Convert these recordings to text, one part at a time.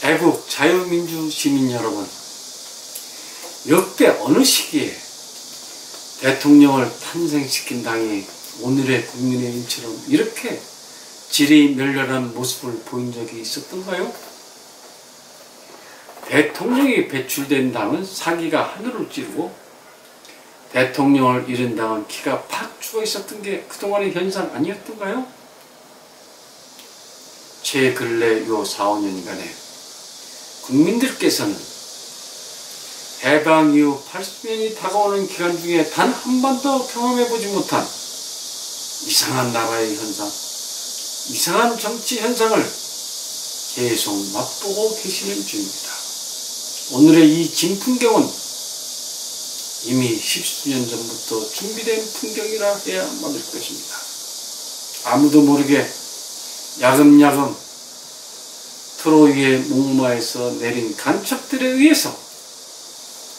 대국 자유민주 시민 여러분, 역대 어느 시기에 대통령을 탄생시킨 당이 오늘의 국민의힘처럼 이렇게 질이 멸렬한 모습을 보인 적이 있었던가요? 대통령이 배출된 당은 사기가 하늘을 찌르고 대통령을 잃은 당은 기가 팍 죽어 있었던 게 그동안의 현상 아니었던가요? 최 근래 요 4, 5년간에 국민들께서는 해방 이후 80년이 다가오는 기간 중에 단 한 번도 경험해보지 못한 이상한 나라의 현상, 이상한 정치 현상을 계속 맛보고 계시는 중입니다. 오늘의 이 진풍경은 이미 십수년 전부터 준비된 풍경이라 해야 맞을 것입니다. 아무도 모르게 야금야금 트로이의 목마에서 내린 간첩들에 의해서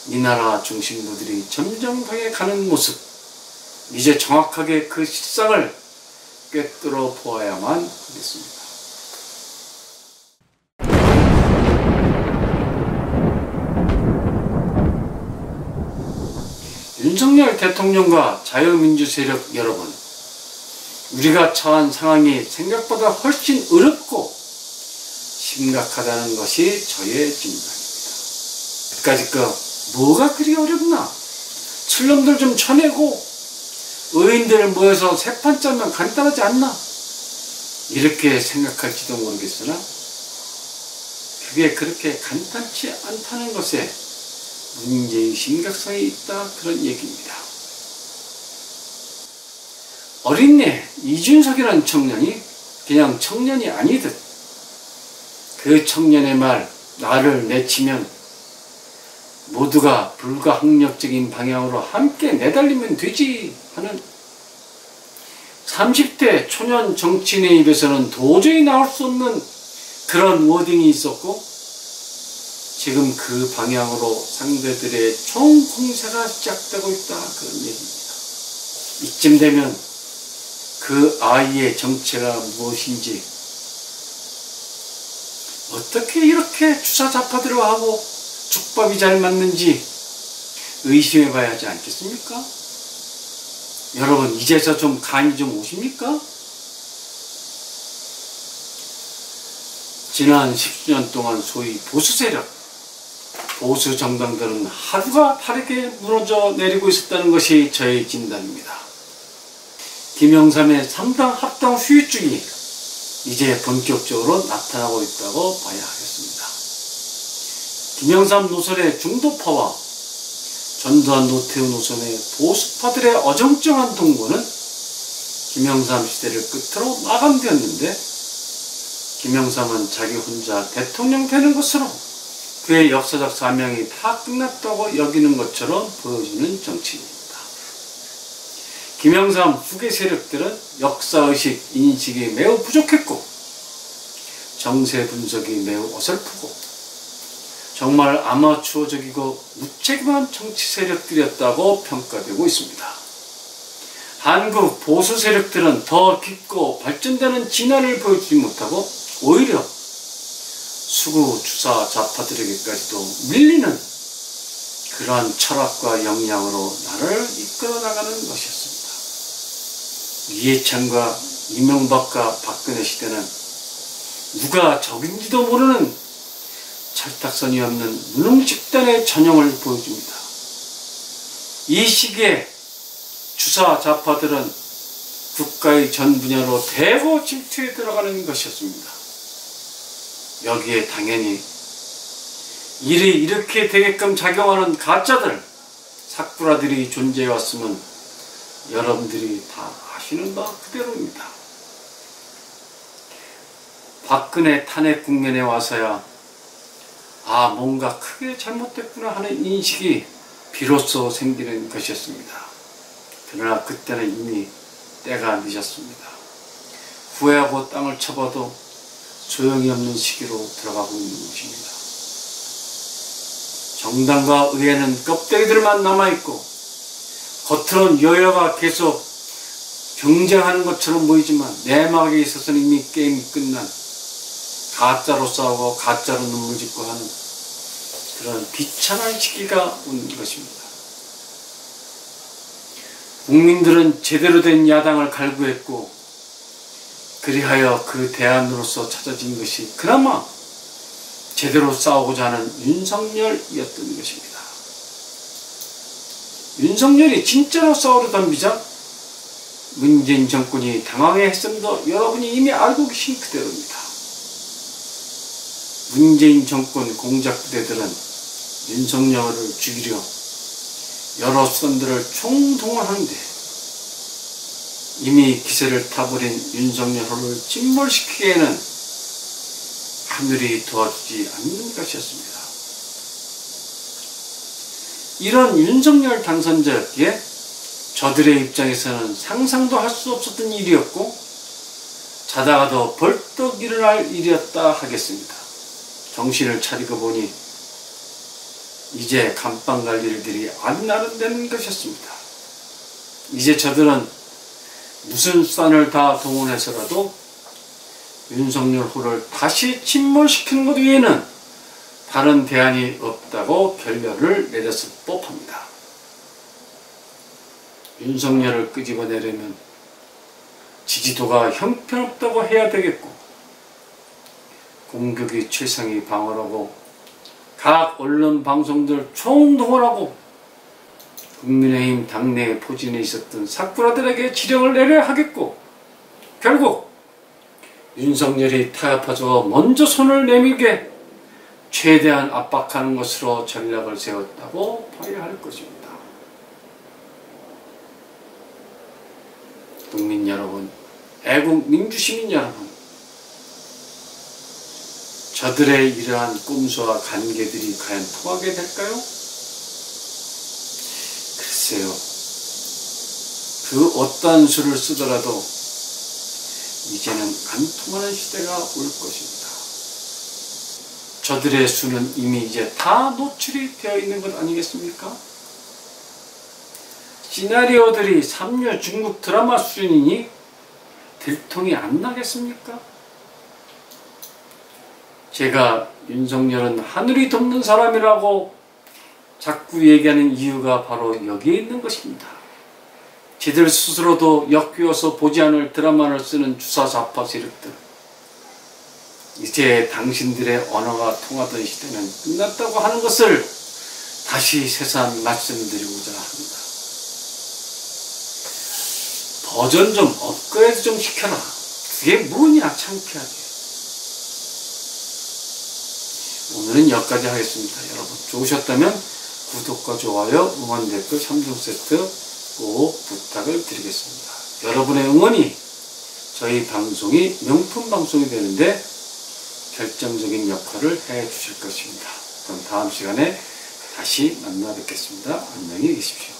이 나라 중심부들이 점령당해 가는 모습, 이제 정확하게 그 실상을 꿰뚫어 보아야만 하겠습니다. 윤석열 대통령과 자유민주 세력 여러분, 우리가 처한 상황이 생각보다 훨씬 어렵고 심각하다는 것이 저의 진단입니다. 그까짓 뭐가 그리 어렵나? 칠놈들 좀 쳐내고 의인들 모여서 세 판 짜면 간단하지 않나? 이렇게 생각할지도 모르겠으나 그게 그렇게 간단치 않다는 것에 문제의 심각성이 있다, 그런 얘기입니다. 어린애 이준석이라는 청년이 그냥 청년이 아니듯 그 청년의 말 나를 내치면 모두가 불가항력적인 방향으로 함께 내달리면 되지 하는 30대 초년 정치인의 입에서는 도저히 나올 수 없는 그런 워딩이 있었고, 지금 그 방향으로 상대들의 총공세가 시작되고 있다, 그런 얘기입니다. 이쯤 되면 그 아이의 정체가 무엇인지, 어떻게 이렇게 주사자파들을 하고 죽밥이 잘 맞는지 의심해 봐야 하지 않겠습니까? 여러분, 이제서 좀 간이 좀 오십니까? 지난 10년 동안 소위 보수 세력, 보수 정당들은 하루가 다르게 무너져 내리고 있었다는 것이 저의 진단입니다. 김영삼의 3당 합당 후유증이 이제 본격적으로 나타나고 있다고 봐야 하겠습니다. 김영삼 노선의 중도파와 전두환 노태우 노선의 보수파들의 어정쩡한 동거는 김영삼 시대를 끝으로 마감되었는데, 김영삼은 자기 혼자 대통령 되는 것으로 그의 역사적 사명이 다 끝났다고 여기는 것처럼 보여지는 정치인입니다. 김영삼 후계 세력들은 역사의식 인식이 매우 부족했고 정세 분석이 매우 어설프고 정말 아마추어적이고 무책임한 정치 세력들이었다고 평가되고 있습니다. 한국 보수 세력들은 더 깊고 발전되는 진화를 보여주지 못하고 오히려 수구 주사 좌파들에게까지도 밀리는 그러한 철학과 역량으로 나를 이끌어 나가는 것이었습니다. 이해찬과 이명박과 박근혜 시대는 누가 적인지도 모르는 철딱선이 없는 무능집단의 전형을 보여줍니다. 이 시기에 주사 좌파들은 국가의 전 분야로 대거 침투에 들어가는 것이었습니다. 여기에 당연히 일이 이렇게 되게끔 작용하는 가짜들, 사쿠라들이 존재해 왔으면 여러분들이 다 아시는 바 그대로입니다. 박근혜 탄핵 국면에 와서야 뭔가 크게 잘못됐구나 하는 인식이 비로소 생기는 것이었습니다. 그러나 그때는 이미 때가 늦었습니다. 후회하고 땅을 쳐봐도 소용이 없는 시기로 들어가고 있는 것입니다. 정당과 의회는 껍데기들만 남아있고 겉으론 여야가 계속 경쟁하는 것처럼 보이지만 내막에 있어서는 이미 게임이 끝난 가짜로 싸우고 가짜로 눈물 짓고 하는 그런 비참한 시기가 온 것입니다. 국민들은 제대로 된 야당을 갈구했고 그리하여 그 대안으로서 찾아진 것이 그나마 제대로 싸우고자 하는 윤석열이었던 것입니다. 윤석열이 진짜로 싸우려 덤비자 문재인 정권이 당황했음도 여러분이 이미 알고 계신 그대로입니다. 문재인 정권 공작부대들은 윤석열을 죽이려 여러 수단들을 총동원하는데 이미 기세를 타버린 윤석열을 침몰시키기에는 하늘이 도와주지 않는 것이었습니다. 이런 윤석열 당선자였기에 저들의 입장에서는 상상도 할 수 없었던 일이었고 자다가도 벌떡 일어날 일이었다 하겠습니다. 정신을 차리고 보니 이제 감방 갈 일들이 안 나른다는 것이었습니다. 이제 저들은 무슨 수단을 다 동원해서라도 윤석열 후를 다시 침몰시키는 것 외에는 다른 대안이 없다고 결론을 내렸을 법합니다. 윤석열을 끄집어내려면 지지도가 형편없다고 해야 되겠고 공격이 최상위 방어라고 각 언론 방송들 총동원하고 국민의힘 당내 포진에 있었던 사쿠라들에게 지령을 내려야 하겠고 결국 윤석열이 타협하죠 먼저 손을 내밀게 최대한 압박하는 것으로 전략을 세웠다고 봐야 할 것입니다. 국민 여러분, 애국 민주시민 여러분, 저들의 이러한 꼼수와 관계들이 과연 통하게 될까요? 글쎄요. 그 어떤 수를 쓰더라도 이제는 안 통하는 시대가 올 것입니다. 저들의 수는 이미 이제 다 노출이 되어 있는 것 아니겠습니까? 시나리오들이 삼류 중국 드라마 수준이니 들통이 안 나겠습니까? 제가 윤석열은 하늘이 돕는 사람이라고 자꾸 얘기하는 이유가 바로 여기에 있는 것입니다. 지들 스스로도 역겨워서 보지 않을 드라마를 쓰는 주사좌파 세력들. 이제 당신들의 언어가 통하던 시대는 끝났다고 하는 것을 다시 새삼 말씀드리고자 합니다. 버전 좀 업그레이드 좀 시켜라. 그게 뭐냐 창피하게. 오늘은 여기까지 하겠습니다. 여러분 좋으셨다면 구독과 좋아요, 응원 댓글 3종 세트 꼭 부탁을 드리겠습니다. 여러분의 응원이 저희 방송이 명품 방송이 되는데 결정적인 역할을 해 주실 것입니다. 그럼 다음 시간에 다시 만나 뵙겠습니다. 안녕히 계십시오.